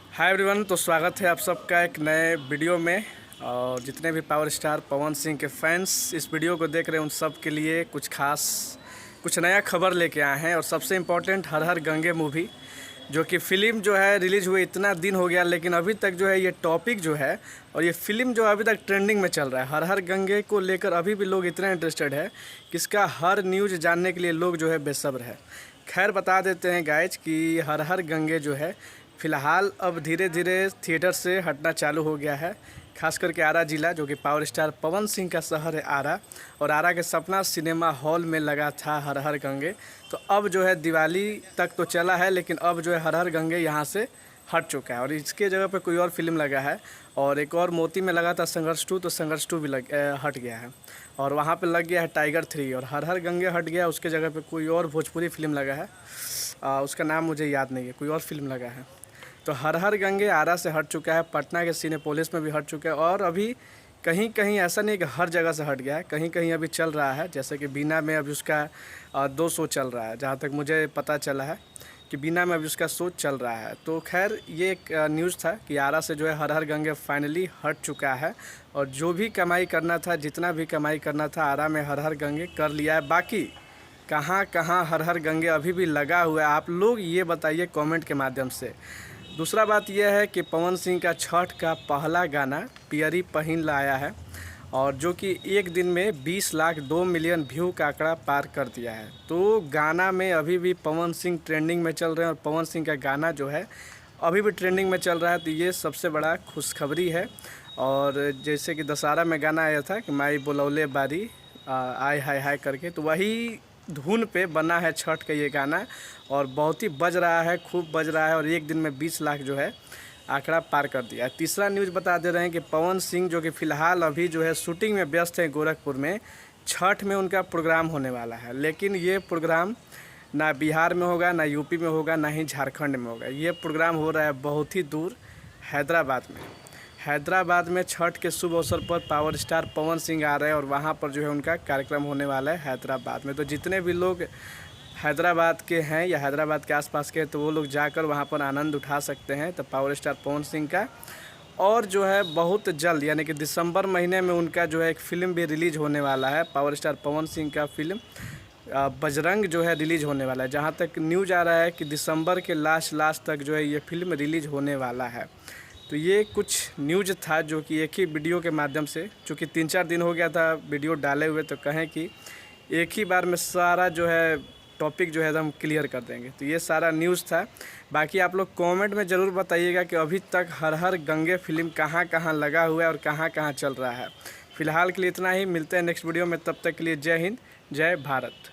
Hi everyone, तो स्वागत है आप सबका एक नए वीडियो में। और जितने भी पावर स्टार पवन सिंह के फैंस इस वीडियो को देख रहे हैं उन सब के लिए कुछ नया खबर लेके आए हैं। और सबसे इम्पोर्टेंट, हर हर गंगे मूवी जो कि फ़िल्म जो है रिलीज़ हुए इतना दिन हो गया, लेकिन अभी तक जो है ये टॉपिक जो है और ये फ़िल्म जो है अभी तक ट्रेंडिंग में चल रहा है। हर हर गंगे को लेकर अभी भी लोग इतना इंटरेस्टेड है कि इसका हर न्यूज़ जानने के लिए लोग जो है बेसब्र है। खैर, बता देते हैं गाइज कि हर हर गंगे जो है फ़िलहाल अब धीरे धीरे थिएटर से हटना चालू हो गया है। खास करके आरा ज़िला, जो कि पावर स्टार पवन सिंह का शहर है आरा, और आरा के सपना सिनेमा हॉल में लगा था हर हर गंगे। तो अब जो है दिवाली तक तो चला है, लेकिन अब जो है हर हर गंगे यहाँ से हट चुका है और इसके जगह पे कोई और फिल्म लगा है। और एक और मोती में लगा था संघर्ष 2, तो संघर्ष 2 भी हट गया है। और वहाँ पे लग गया है टाइगर 3, और हर हर गंगे हट गया, उसके जगह पे कोई और भोजपुरी फिल्म लगा है। उसका नाम मुझे याद नहीं है, कोई और फिल्म लगा है। तो हर हर गंगे आरा से हट चुका है, पटना के सिनेपोलिस में भी हट चुका है। और अभी कहीं कहीं ऐसा नहीं कि हर जगह से हट गया है, कहीं कहीं अभी चल रहा है। जैसे कि बीना में अभी उसका 2 शो चल रहा है, जहाँ तक मुझे पता चला है कि बीना में अभी उसका शो चल रहा है। तो खैर, ये एक न्यूज़ था कि आरा से जो है हर हर गंगे फाइनली हट चुका है। और जो भी कमाई करना था, जितना भी कमाई करना था, आरा में हर हर गंगे कर लिया है। बाकी कहाँ कहाँ हर हर गंगे अभी भी लगा हुआ है, आप लोग ये बताइए कमेंट के माध्यम से। दूसरा बात यह है कि पवन सिंह का छठ का पहला गाना पियरी पहिन लाया है, और जो कि एक दिन में 20 लाख 2 मिलियन व्यू का आंकड़ा पार कर दिया है। तो गाना में अभी भी पवन सिंह ट्रेंडिंग में चल रहे हैं, और पवन सिंह का गाना जो है अभी भी ट्रेंडिंग में चल रहा है। तो ये सबसे बड़ा खुशखबरी है। और जैसे कि दशहरा में गाना आया था कि माई बोलौले बारी आय हाय हाय करके, तो वही धुन पे बना है छठ का ये गाना, और बहुत ही बज रहा है, खूब बज रहा है। और एक दिन में 20 लाख जो है आंकड़ा पार कर दिया है। तीसरा न्यूज़ बता दे रहे हैं कि पवन सिंह जो कि फ़िलहाल अभी जो है शूटिंग में व्यस्त हैं गोरखपुर में। छठ में उनका प्रोग्राम होने वाला है, लेकिन ये प्रोग्राम ना बिहार में होगा, ना यूपी में होगा, ना ही झारखंड में होगा। ये प्रोग्राम हो रहा है बहुत ही दूर, हैदराबाद में। हैदराबाद में छठ के शुभ अवसर पर पावर स्टार पवन सिंह आ रहे हैं, और वहाँ पर जो है उनका कार्यक्रम होने वाला है हैदराबाद में। तो जितने भी लोग हैदराबाद के हैं या हैदराबाद के आसपास के हैं, तो वो लोग जाकर वहाँ पर आनंद उठा सकते हैं तो पावर स्टार पवन सिंह का। और जो है बहुत जल्द, यानी कि दिसंबर महीने में उनका जो है एक फ़िल्म भी रिलीज़ होने वाला है। पावर स्टार पवन सिंह का फिल्म बजरंग जो है रिलीज़ होने वाला है। जहाँ तक न्यूज़ आ रहा है कि दिसंबर के लास्ट तक जो है ये फिल्म रिलीज़ होने वाला है। तो ये कुछ न्यूज़ था जो कि एक ही वीडियो के माध्यम से, चूँकि 3-4 दिन हो गया था वीडियो डाले हुए, तो कहें कि एक ही बार में सारा जो है टॉपिक जो है एकदम क्लियर कर देंगे। तो ये सारा न्यूज़ था। बाकी आप लोग कमेंट में ज़रूर बताइएगा कि अभी तक हर हर गंगे फिल्म कहाँ कहाँ लगा हुआ है और कहाँ कहाँ चल रहा है। फ़िलहाल के लिए इतना ही, मिलते हैं नेक्स्ट वीडियो में। तब तक के लिए जय हिंद, जय भारत।